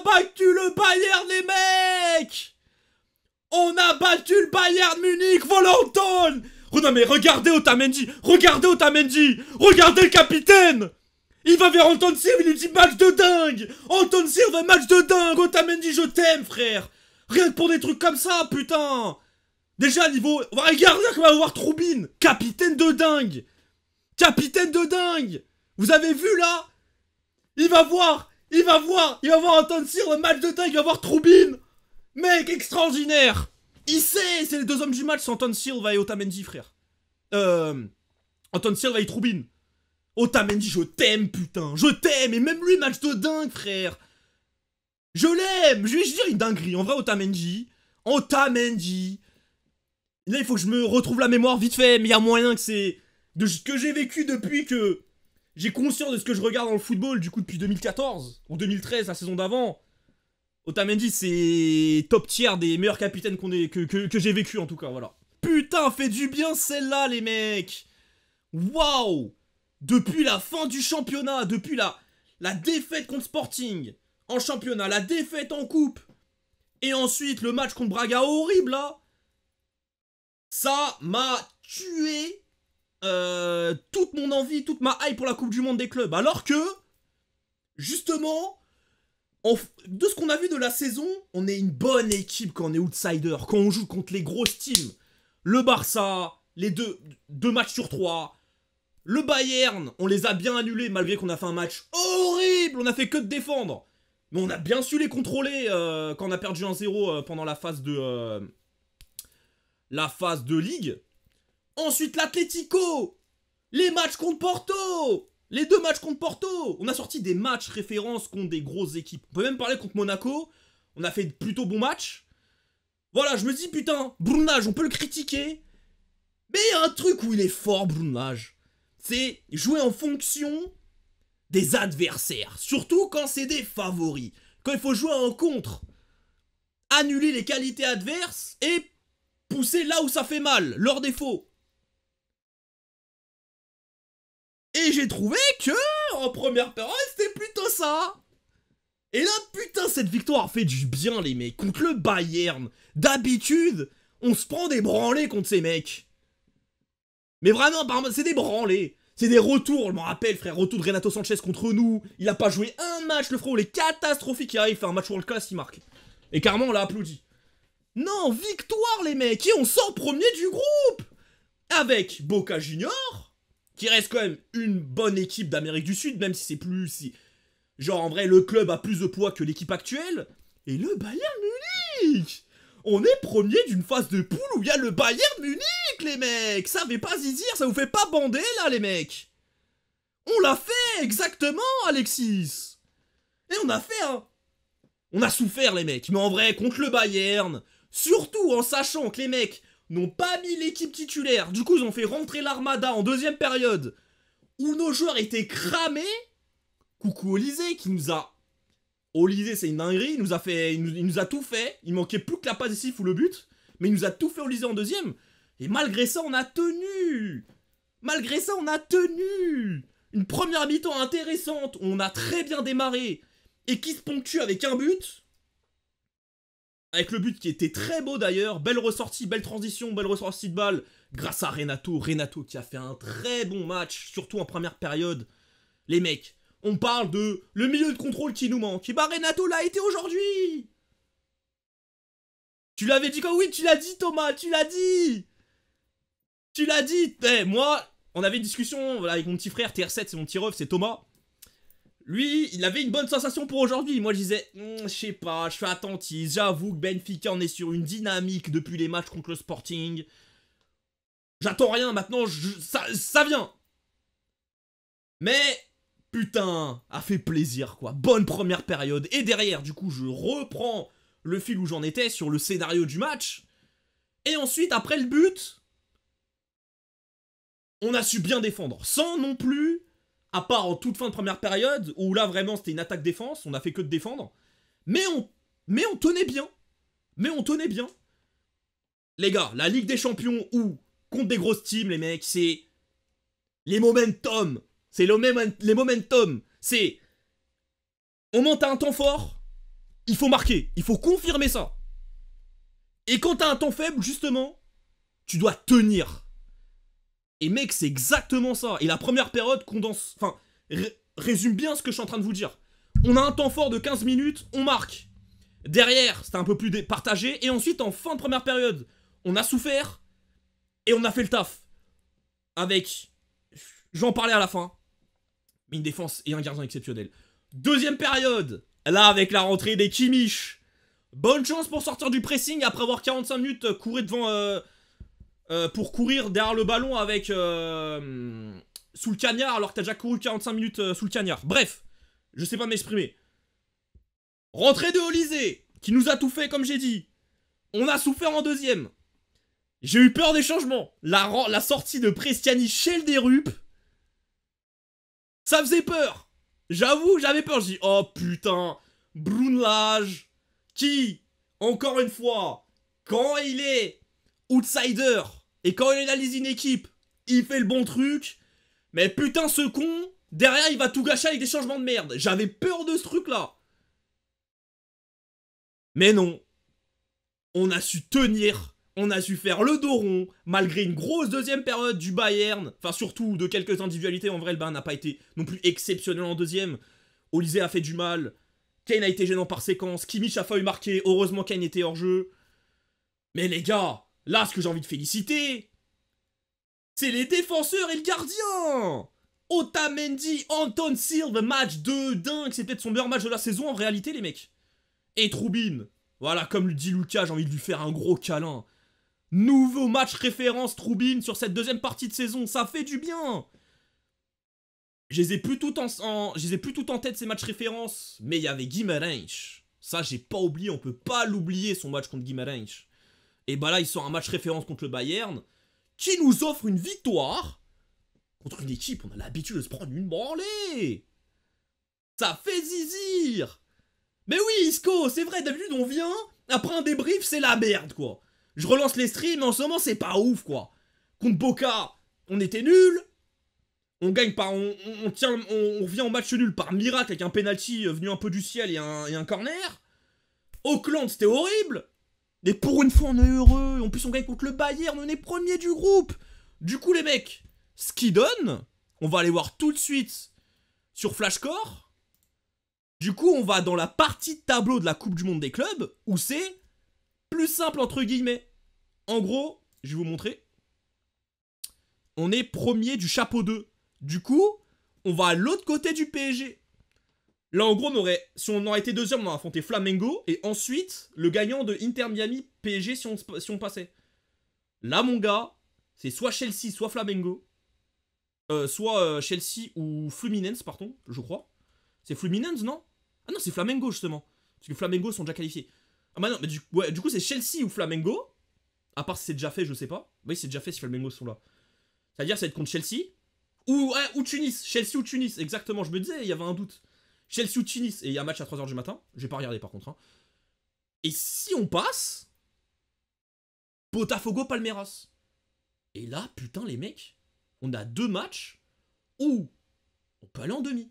battu le Bayern, les mecs! On a battu le Bayern Munich, Volanton! Oh non mais regardez Otamendi! Regardez Otamendi! Regardez le capitaine! Il va vers Anton Sirve, il lui dit match de dingue! Anton Sirve, match de dingue! Otamendi, je t'aime, frère! Rien que pour des trucs comme ça, putain! Déjà, niveau... Regardez qu'on va voir Troubine! Capitaine de dingue! Capitaine de dingue! Vous avez vu, là? Il va voir Anton Sirve, match de dingue, il va voir Troubine! Mec, extraordinaire! Il sait, c'est les deux hommes du match, c'est Anton Silva et Otamendi, frère. Anton Silva et Troubine. Otamendi, je t'aime, putain. Je t'aime, et même lui, match de dingue, frère. Je l'aime. Je vais dire une dinguerie. En vrai, Otamendi. Là, il faut que je me retrouve la mémoire vite fait, mais il y a moyen que c'est... De ce que j'ai vécu depuis que... J'ai conscience de ce que je regarde dans le football, du coup, depuis 2014. Ou 2013, la saison d'avant. Otamendi, c'est top tier des meilleurs capitaines que j'ai vécu en tout cas, voilà. Putain, fait du bien celle-là, les mecs. Waouh. Depuis la fin du championnat, depuis la défaite contre Sporting en championnat, la défaite en coupe, et ensuite le match contre Braga horrible, là. Ça m'a tué toute mon envie, toute ma hype pour la Coupe du Monde des clubs. Alors que, justement... De ce qu'on a vu de la saison, on est une bonne équipe quand on est outsider, quand on joue contre les grosses teams. Le Barça, les deux matchs sur 3. Le Bayern, on les a bien annulés malgré qu'on a fait un match horrible, on a fait que de défendre. Mais on a bien su les contrôler quand on a perdu 1-0 pendant la phase de Ligue. Ensuite l'Atlético, les matchs contre Porto. Les deux matchs contre Porto, on a sorti des matchs références contre des grosses équipes. On peut même parler contre Monaco, on a fait de plutôt bons matchs. Voilà, je me dis, putain, Brunage, on peut le critiquer. Mais il y a un truc où il est fort, Brunage. C'est jouer en fonction des adversaires. Surtout quand c'est des favoris. Quand il faut jouer en contre. Annuler les qualités adverses et pousser là où ça fait mal, leurs défauts. Et j'ai trouvé que, en première période, c'était plutôt ça. Et là, putain, cette victoire fait du bien, les mecs. Contre le Bayern, d'habitude, on se prend des branlés contre ces mecs. Mais vraiment, c'est des branlés. C'est des retours, je m'en rappelle, frère. Retour de Renato Sanchez contre nous. Il a pas joué un match, le frérot. Il est catastrophique. Il arrive, il fait un match world class, il marque. Et carrément, on l'a applaudi. Non, victoire, les mecs. Et on sort premier du groupe. Avec Boca Junior, qui reste quand même une bonne équipe d'Amérique du Sud, même si c'est plus... Genre, en vrai, le club a plus de poids que l'équipe actuelle. Et le Bayern Munich. On est premier d'une phase de poule où il y a le Bayern Munich, les mecs. Ça fait pas zizir, ça vous fait pas bander, là, les mecs. On l'a fait, exactement, Alexis. Et on a fait un... On a souffert, les mecs. Mais en vrai, contre le Bayern, surtout en sachant que les mecs... n'ont pas mis l'équipe titulaire. Du coup, ils ont fait rentrer l'Armada en deuxième période, où nos joueurs étaient cramés. Coucou Olysée, qui nous a... Olysée, c'est une dinguerie, il nous a tout fait. Il manquait plus que la passe décisive ou le but. Mais il nous a tout fait Olysée en deuxième. Et malgré ça, on a tenu. Une première mi-temps intéressante, où on a très bien démarré, et qui se ponctue avec un but. Avec le but qui était très beau d'ailleurs, belle ressortie, belle transition, belle ressortie de balle, grâce à Renato qui a fait un très bon match, surtout en première période. Les mecs, on parle de le milieu de contrôle qui nous manque, et bah Renato l'a été aujourd'hui. Tu l'avais dit quand? Oui, tu l'as dit Thomas, tu l'as dit. Moi, on avait une discussion avec mon petit frère, TR7, c'est mon petit ref, c'est Thomas. Lui, il avait une bonne sensation pour aujourd'hui. Moi, je disais, je sais pas, je fais attentif. J'avoue que Benfica, on est sur une dynamique depuis les matchs contre le Sporting. J'attends rien, maintenant, ça vient. Mais, putain, a fait plaisir, quoi. Bonne première période. Et derrière, du coup, je reprends le fil où j'en étais sur le scénario du match. Et ensuite, après le but, on a su bien défendre. Sans non plus... À part en toute fin de première période, où là vraiment c'était une attaque-défense, on a fait que de défendre. Mais on tenait bien. Les gars, la Ligue des Champions ou contre des grosses teams, les mecs, c'est les momentum. C'est les momentum. C'est on monte à un temps fort, il faut marquer, il faut confirmer ça. Et quand t'as un temps faible, justement, tu dois tenir. Et mec, c'est exactement ça. Et la première période condense, enfin, résume bien ce que je suis en train de vous dire. On a un temps fort de 15 minutes, on marque. Derrière, c'était un peu plus partagé. Et ensuite, en fin de première période, on a souffert et on a fait le taf. Avec, je vais en parler à la fin, mais une défense et un gardien exceptionnel. Deuxième période, là avec la rentrée des Kimmich. Bonne chance pour sortir du pressing après avoir 45 minutes courir devant... pour courir derrière le ballon avec... sous le cagnard alors que t'as déjà couru 45 minutes sous le cagnard. Bref, je sais pas m'exprimer. Rentrée de Olysée, qui nous a tout fait comme j'ai dit. On a souffert en deuxième. J'ai eu peur des changements. La sortie de Prestiani chez le Derup, ça faisait peur. J'avoue, j'avais peur. Je dis, oh putain, Brunelage, qui, encore une fois, quand il est outsider, et quand il analyse une équipe, il fait le bon truc. Mais putain, ce con, derrière, il va tout gâcher avec des changements de merde. J'avais peur de ce truc-là. Mais non. On a su tenir. On a su faire le dos rond, malgré une grosse deuxième période du Bayern. Enfin, surtout de quelques individualités. En vrai, le Bayern n'a pas été non plus exceptionnel en deuxième. Olysée a fait du mal. Kane a été gênant par séquence. Kimmich a failli marquer. Heureusement, Kane était hors jeu. Mais les gars, là, ce que j'ai envie de féliciter, c'est les défenseurs et le gardien. Otamendi, Anton Silva, match de dingue. C'est peut-être son meilleur match de la saison en réalité, les mecs. Et Troubine. Voilà, comme le dit Lucas, j'ai envie de lui faire un gros câlin. Nouveau match référence Troubine sur cette deuxième partie de saison. Ça fait du bien. Je les ai plus tout en tête, ces matchs références. Mais il y avait Guimarães. Ça, j'ai pas oublié. On peut pas l'oublier, son match contre Guimarães. Et bah là, il sort un match référence contre le Bayern, qui nous offre une victoire contre une équipe, on a l'habitude de se prendre une branlée. Ça fait zizir. Mais oui, Isco, c'est vrai, d'habitude on vient, après un débrief, c'est la merde, quoi. Je relance les streams, mais en ce moment, c'est pas ouf, quoi. Contre Boca, on était nuls. On gagne par... On revient en match nul par miracle avec un penalty venu un peu du ciel et un corner. Auckland, c'était horrible. Mais pour une fois, on est heureux. En plus, on gagne contre le Bayern. On est premier du groupe. Du coup, les mecs, ce qui donne, on va aller voir tout de suite sur Flashcore. Du coup, on va dans la partie de tableau de la Coupe du Monde des clubs où c'est plus simple, entre guillemets. En gros, je vais vous montrer. On est premier du chapeau 2. Du coup, on va à l'autre côté du PSG. Là, en gros, si on aurait été deuxième, on aurait affronté Flamengo. Et ensuite, le gagnant de Inter Miami PSG si on passait. Là, mon gars, c'est soit Chelsea, soit Flamengo. Soit Chelsea ou Fluminense, pardon, je crois. C'est Fluminense, non? Ah non, c'est Flamengo, justement. Parce que Flamengo sont déjà qualifiés. Ah bah non, mais du coup, c'est Chelsea ou Flamengo. À part si c'est déjà fait, je sais pas. Oui, c'est déjà fait si Flamengo sont là. C'est-à-dire, ça va être contre Chelsea. Ou Tunis. Chelsea ou Tunis, exactement. Je me disais, il y avait un doute. Chelsea ou Tunis, et il y a un match à 3h du matin. Je vais pas regarder par contre. Hein. Et si on passe, Botafogo Palmeiras. Et là, putain, les mecs, on a 2 matchs où on peut aller en demi.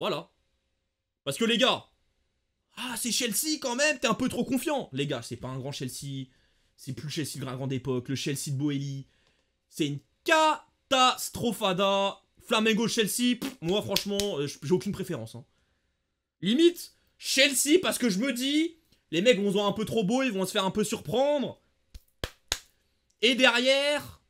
Voilà. Parce que les gars, ah, c'est Chelsea quand même, t'es un peu trop confiant. Les gars, c'est pas un grand Chelsea. C'est plus Chelsea de la grande époque. Le Chelsea de Boeli. C'est une catastrophada. Flamengo, Chelsea, moi franchement, j'ai aucune préférence. Hein. Limite, Chelsea, parce que je me dis, les mecs vont se voir un peu trop beaux, ils vont se faire un peu surprendre. Et derrière,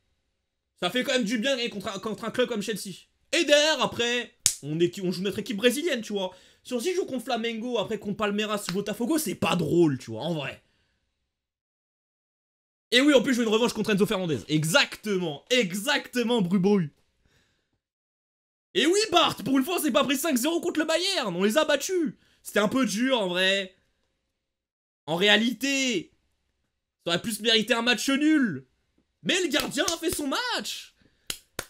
ça fait quand même du bien contre un club comme Chelsea. Et derrière, après, on joue notre équipe brésilienne, tu vois. Si on s'y joue contre Flamengo, après contre Palmeiras, Botafogo, c'est pas drôle, tu vois, en vrai. Et oui, en plus, je veux une revanche contre Enzo Fernandez. Exactement, Bru. Et oui, Bart, pour une fois, on s'est pas pris 5-0 contre le Bayern. On les a battus. C'était un peu dur, en vrai. En réalité, ça aurait plus mérité un match nul. Mais le gardien a fait son match.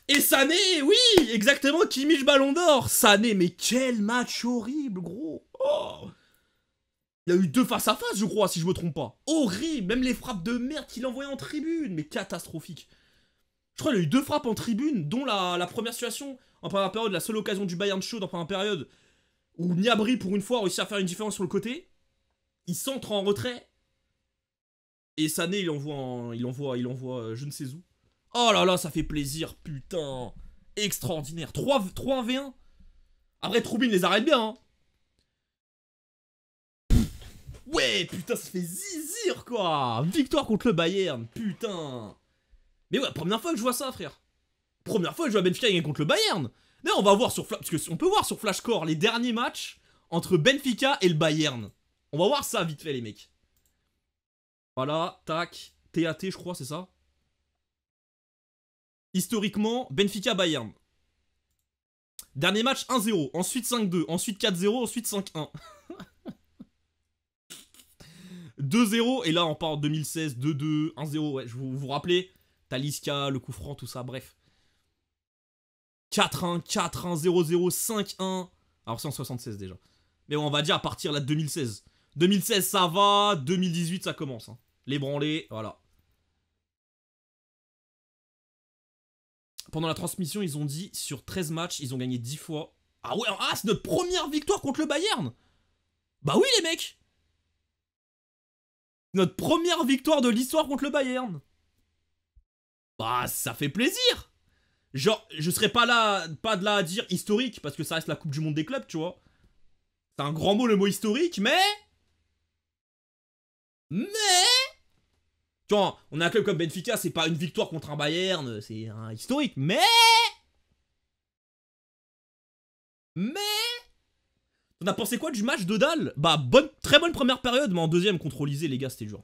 Et Sané, oui, exactement, Kimmich Ballon d'Or. Sané, mais quel match horrible, gros. Oh. Il y a eu 2 face à face, je crois, si je me trompe pas. Horrible, même les frappes de merde qu'il envoyait en tribune, mais catastrophique. Je crois qu'il y a eu 2 frappes en tribune, dont la première situation. en première période, la seule occasion du Bayern chaude en première période, où Gnabry, pour une fois, réussit à faire une différence sur le côté. Il centre en retrait. Et Sané, il envoie je ne sais où. Oh là là, ça fait plaisir, putain. Extraordinaire. 3-1v1. Après, Troubine les arrête bien, hein. Ouais, putain, ça fait zizir, quoi. Victoire contre le Bayern, putain. Mais ouais, première fois que je vois ça, frère. Première fois que je vois Benfica gagner contre le Bayern. D'ailleurs, on va voir sur parce que on peut voir sur Flashcore les derniers matchs entre Benfica et le Bayern. On va voir ça vite fait, les mecs. Voilà, tac. TAT, je crois, c'est ça. Historiquement, Benfica-Bayern. Dernier match 1-0, ensuite 5-2, ensuite 4-0, ensuite 5-1. 2-0, et là on part en 2016, 2-2, 1-0, ouais, je vous rappelez, Talisca, le coup franc, tout ça, bref. 4-1, 4-1, 0-0, 5-1. Alors c'est en 76 déjà. Mais on va dire à partir là de 2016. 2016 ça va, 2018 ça commence. Hein. Les branlés, voilà. Pendant la transmission, ils ont dit sur 13 matchs, ils ont gagné 10 fois. Ah ouais, ah, c'est notre première victoire contre le Bayern. Bah oui les mecs. Notre première victoire de l'histoire contre le Bayern. Bah ça fait plaisir. Genre, je serais pas de là à dire historique, parce que ça reste la Coupe du Monde des clubs, tu vois. C'est un grand mot le mot historique, mais... Tu vois, on a un club comme Benfica, c'est pas une victoire contre un Bayern, c'est un historique, mais... T'en as pensé quoi du match de Dalle? Bah, très bonne première période, mais en deuxième, contrôlisé, les gars, c'était dur.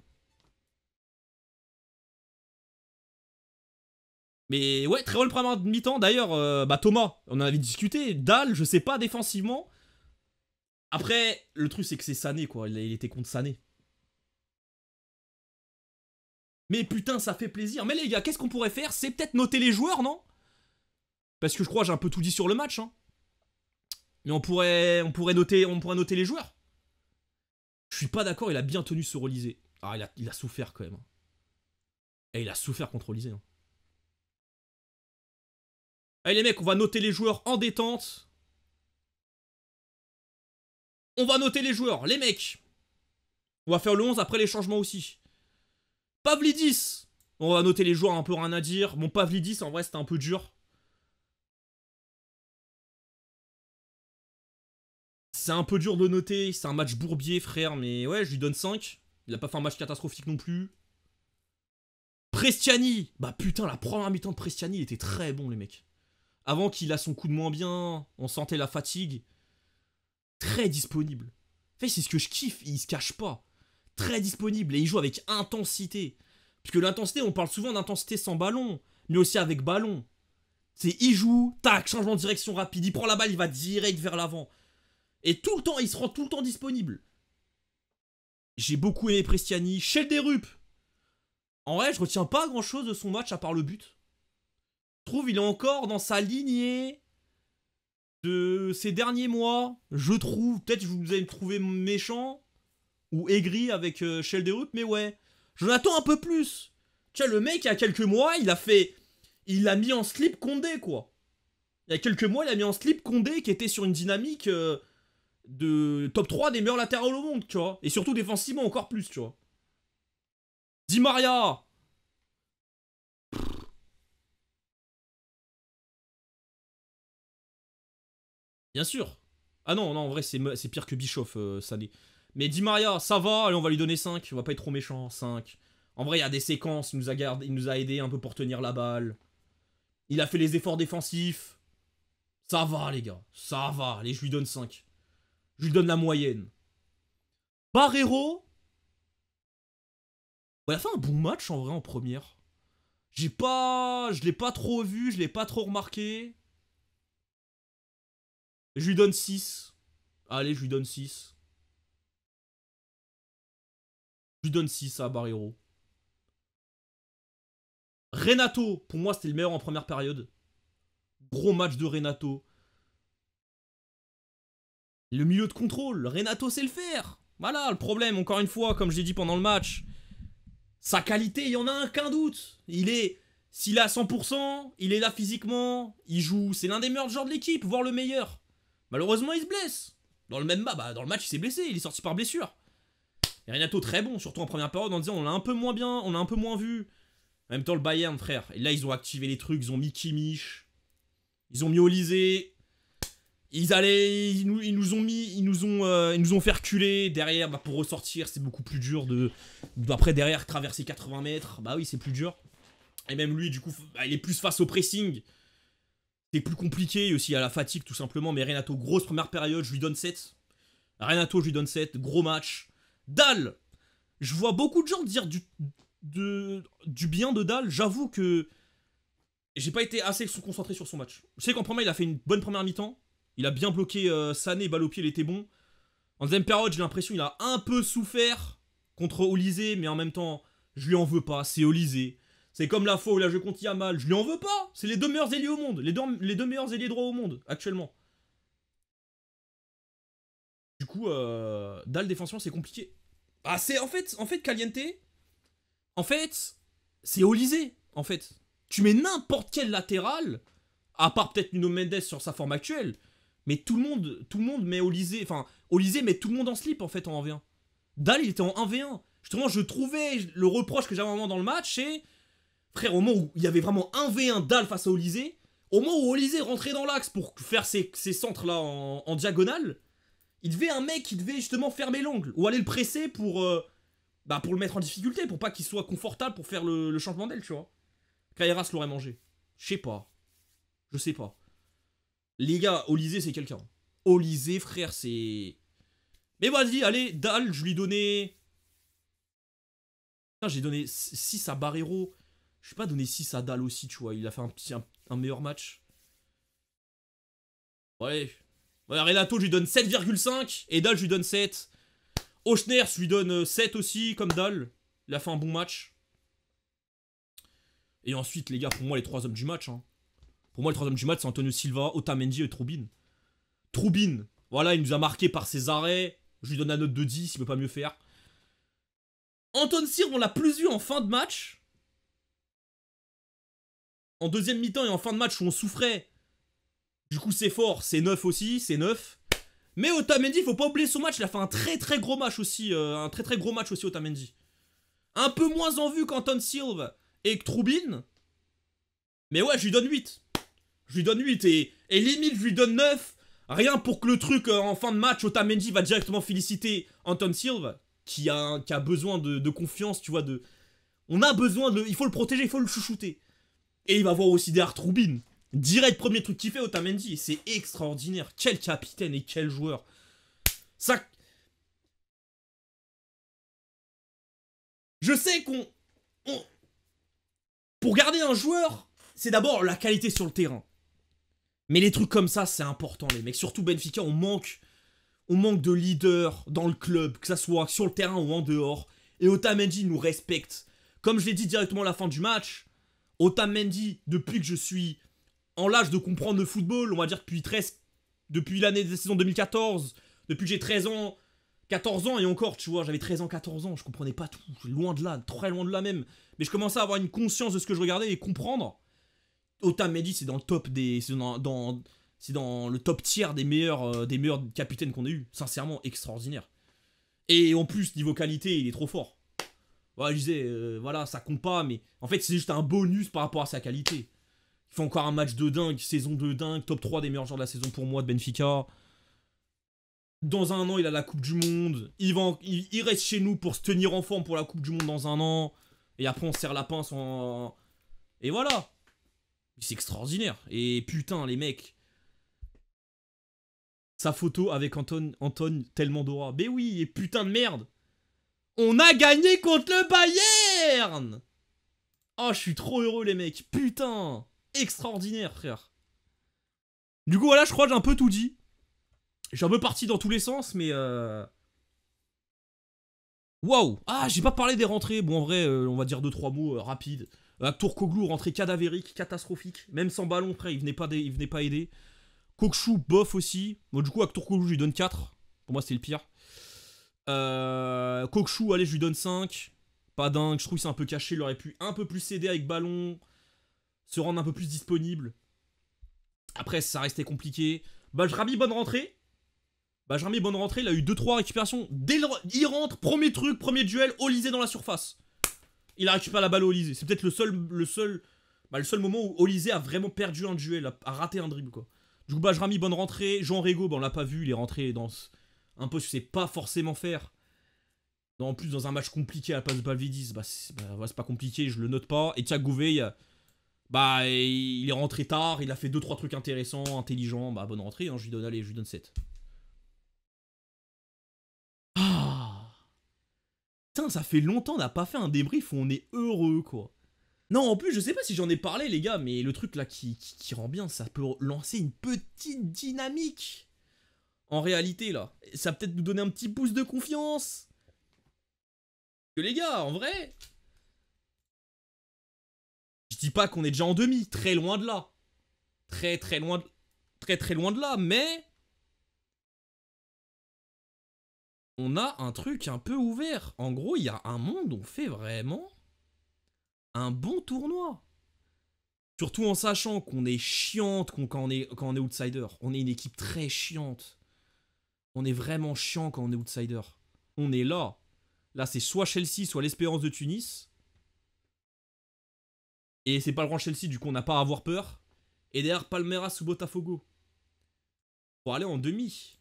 Mais ouais, très bonne première mi-temps. D'ailleurs, bah Thomas, on en avait discuté. Dalle, je sais pas, défensivement. Après, le truc, c'est que c'est Sané, quoi. Il était contre Sané. Mais putain, ça fait plaisir. Mais les gars, qu'est-ce qu'on pourrait faire? C'est peut-être noter les joueurs, non? Parce que je crois que j'ai un peu tout dit sur le match, hein. Mais on pourrait noter les joueurs. Je suis pas d'accord, il a bien tenu ce Olysée. Ah, il a souffert quand même. Et il a souffert contre Olysée. Hein. Allez les mecs, on va noter les joueurs en détente. On va noter les joueurs, les mecs. On va faire le 11 après les changements aussi. Pavlidis. On va noter les joueurs, un peu rien à dire. Bon, Pavlidis, en vrai, c'était un peu dur. C'est un peu dur de noter. C'est un match bourbier, frère. Mais ouais, je lui donne 5. Il a pas fait un match catastrophique non plus. Prestiani. Bah putain, la première mi-temps de Prestiani, il était très bon, les mecs. Avant qu'il a son coup de moins bien, on sentait la fatigue. Très disponible. En fait, c'est ce que je kiffe, il se cache pas. Très disponible et il joue avec intensité. Parce que l'intensité, on parle souvent d'intensité sans ballon, mais aussi avec ballon. C'est il joue, tac, changement de direction rapide, il prend la balle, il va direct vers l'avant. Et tout le temps, il se rend tout le temps disponible. J'ai beaucoup aimé Prestiani. Schelderup. En vrai, je retiens pas grand chose de son match à part le but. Je trouve il est encore dans sa lignée de ces derniers mois. Je trouve, peut-être vous allez me trouver méchant ou aigri avec Schelderup, mais ouais. J'en attends un peu plus. Tu vois, le mec, il y a quelques mois, il a mis en slip Condé, quoi. Il y a quelques mois, il a mis en slip Condé qui était sur une dynamique de top 3 des meilleurs latéraux au monde, tu vois. Et surtout défensivement encore plus, tu vois. Di Maria. Bien sûr. Ah non, non, en vrai, c'est pire que Bischoff, Sané. Mais Di Maria, ça va, allez, on va lui donner 5. On va pas être trop méchant, 5. En vrai, il y a des séquences, il nous a aidé un peu pour tenir la balle. Il a fait les efforts défensifs. Ça va, les gars. Ça va. Allez, je lui donne 5. Je lui donne la moyenne. Barreiro. Bon, il a fait un bon match, en vrai, en première. Je l'ai pas trop vu, je l'ai pas trop remarqué. Je lui donne 6. Allez, je lui donne 6. Je lui donne 6 à Barreiro. Renato, pour moi, c'était le meilleur en première période. Gros match de Renato. Le milieu de contrôle, Renato sait le faire. Voilà, le problème, encore une fois, comme je l'ai dit pendant le match. Sa qualité, il y en a aucun doute. Il est S'il est à 100%, il est là physiquement, il joue, c'est l'un des meilleurs joueurs de l'équipe, voire le meilleur. Malheureusement, il se blesse. Dans le match, il s'est blessé, il est sorti par blessure. Et Renato très bon, surtout en première période, en disant on l'a un peu moins bien, on l'a un peu moins vu. En même temps, le Bayern, frère. Et là, ils ont activé les trucs, ils ont mis Kimmich, ils ont mis Olysée. Ils nous ont fait reculer. Derrière, pour ressortir, c'est beaucoup plus dur de. Après, derrière, traverser 80 mètres, bah oui, c'est plus dur. Et même lui, du coup, il est plus face au pressing. C'est plus compliqué aussi à la fatigue, tout simplement. Mais Renato, grosse première période, je lui donne 7. Renato, je lui donne 7. Gros match. Dalle, je vois beaucoup de gens dire du bien de Dalle. J'avoue que j'ai pas été assez concentré sur son match. Je sais qu'en premier, il a fait une bonne première mi-temps. Il a bien bloqué Sané, balle au pied, il était bon. En deuxième période, j'ai l'impression qu'il a un peu souffert contre Olysée, mais en même temps, je lui en veux pas. C'est Olysée. C'est comme la fois où il a joué contre Yamal. Je lui en veux pas. C'est les deux meilleurs ailiers au monde. Les deux meilleurs ailiers droits au monde, actuellement. Du coup, Dalle défensivement, c'est compliqué. Ah, c'est en fait Caliente. En fait, c'est Olysée. En fait, tu mets n'importe quel latéral, à part peut-être Nuno Mendes sur sa forme actuelle, mais tout le monde met Olysée. Enfin, Olysée met tout le monde en slip en fait en 1v1. Dalle, il était en 1v1. Justement, je trouvais le reproche que j'avais vraiment dans le match, c'est frère, au moment où il y avait vraiment 1v1 Dalle face à Olysée, au moment où Olysée rentrait dans l'axe pour faire ses centres là en diagonale. Il devait un mec qui devait justement fermer l'angle ou aller le presser pour le mettre en difficulté, pour pas qu'il soit confortable pour faire le changement d'aile, tu vois. Kairas l'aurait mangé. Je sais pas. Je sais pas. Les gars, Olysée, c'est quelqu'un. Olysée, frère, c'est... Mais vas-y, allez, Dalle, je lui donnais... Putain, j'ai donné 6 à Barreiro. Je vais pas donner 6 à Dalle aussi, tu vois. Il a fait un meilleur match. Ouais. Ouais, Renato, je lui donne 7,5. Et Dalle, je lui donne 7. Auchner, je lui donne 7 aussi, comme Dalle. Il a fait un bon match. Et ensuite, les gars, pour moi, les 3 hommes du match. Hein. Pour moi, les 3 hommes du match, c'est Antonio Silva, Otamendi et Troubine. Troubine, voilà, il nous a marqué par ses arrêts. Je lui donne la note de 10, il peut pas mieux faire. Anton Cyr, on l'a plus vu en fin de match. En deuxième mi-temps et en fin de match où on souffrait. Du coup, c'est fort, c'est 9 aussi, c'est 9. Mais Otamendi, faut pas oublier son match, il a fait un très gros match aussi. Un très gros match aussi, Otamendi. Un peu moins en vue qu'Anton Silva et que Troubine. Mais ouais, je lui donne 8. Je lui donne 8 et limite, je lui donne 9. Rien pour que le truc en fin de match, Otamendi va directement féliciter Anton Silva, qui a besoin de confiance, tu vois. On a besoin de... Il faut le protéger, il faut le chouchouter. Et il va voir aussi derrière Troubine. Direct, premier truc qu'il fait, Otamendi. C'est extraordinaire. Quel capitaine et quel joueur. Ça... Je sais pour garder un joueur, c'est d'abord la qualité sur le terrain. Mais les trucs comme ça, c'est important, les mecs. Surtout Benfica, on manque de leaders dans le club, que ça soit sur le terrain ou en dehors. Et Otamendi nous respecte. Comme je l'ai dit directement à la fin du match, Otamendi, depuis que je suis en l'âge de comprendre le football, on va dire depuis l'année de la saison 2014, depuis que j'ai 13 ans, 14 ans et encore, tu vois, j'avais 13 ans, 14 ans, je comprenais pas tout. Loin de là, très loin de là même. Mais je commençais à avoir une conscience de ce que je regardais et comprendre. Otamendi, c'est dans le top des... C'est dans le top tiers des meilleurs capitaines qu'on a eu. Sincèrement, extraordinaire. Et en plus, niveau qualité, il est trop fort. Ouais, je disais, voilà, ça compte pas, mais en fait, c'est juste un bonus par rapport à sa qualité. Il fait encore un match de dingue, saison de dingue, top 3 des meilleurs joueurs de la saison pour moi de Benfica. Dans un an, il a la Coupe du Monde. Il reste chez nous pour se tenir en forme pour la Coupe du Monde dans un an. Et après, on serre la pince en... Et voilà. C'est extraordinaire. Et putain, les mecs. Sa photo avec Anton tellement Dora. Mais oui, et putain de merde. On a gagné contre le Bayern. Oh, je suis trop heureux, les mecs. Putain. Extraordinaire, frère. Du coup, voilà, je crois que j'ai un peu tout dit. Je suis un peu parti dans tous les sens, mais... Waouh. Ah, j'ai pas parlé des rentrées. Bon, en vrai, on va dire 2-3 mots rapides. Tourcoglou, rentrée cadavérique, catastrophique. Même sans ballon, frère, il venait pas aider. Kokchou, bof aussi. Bon, du coup, Tourcoglou, je lui donne 4. Pour moi, c'est le pire. Kokchou, allez, je lui donne 5. Pas dingue, je trouve qu'il s'est un peu caché. Il aurait pu un peu plus s'aider avec ballon. se rendre un peu plus disponible. Après, ça restait compliqué. Bajrami, bonne rentrée. Bajrami, bonne rentrée. Il a eu 2-3 récupérations. Il rentre, premier truc, premier duel, Olysée dans la surface. Il a récupéré la balle au Olysée. C'est peut-être le seul moment où Olysée a vraiment perdu un duel, a raté un dribble, quoi. Du coup, Bajrami, bonne rentrée. Jean Rego, on l'a pas vu, il est rentré dans un poste que c'est pas forcément faire. En plus, dans un match compliqué à la place de Palvidis, c'est pas compliqué, je le note pas. Et Thiago Gouveia, il est rentré tard, il a fait 2-3 trucs intéressants, intelligents. Bonne rentrée, hein, je lui donne 7. Ah. Putain, ça fait longtemps qu'on n'a pas fait un débrief où on est heureux, quoi. Non, en plus, je sais pas si j'en ai parlé, les gars, mais le truc là qui rend bien, ça peut lancer une petite dynamique. En réalité, là. Ça va peut-être nous donner un petit boost de confiance. Que les gars, en vrai... Je dis pas qu'on est déjà en demi, très loin de là. Très loin de là, mais... On a un truc un peu ouvert. En gros, il y a un monde où on fait vraiment... un bon tournoi. Surtout en sachant qu'on est chiante quand on est outsider. On est une équipe très chiante. On est vraiment chiant quand on est outsider. On est là. Là, c'est soit Chelsea, soit l'Espérance de Tunis. Et c'est pas le grand Chelsea, du coup, on n'a pas à avoir peur. Et derrière, Palmeiras ou Botafogo. Pour aller en demi.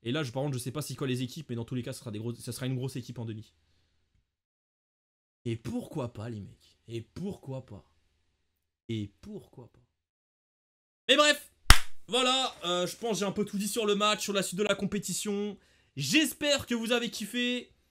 Et là, par contre, je sais pas c'est quoi les équipes, mais dans tous les cas, ça sera une grosse équipe en demi. Et pourquoi pas, les mecs? Et pourquoi pas? Et pourquoi pas? Mais bref, voilà, je pense que j'ai un peu tout dit sur le match, sur la suite de la compétition. J'espère que vous avez kiffé.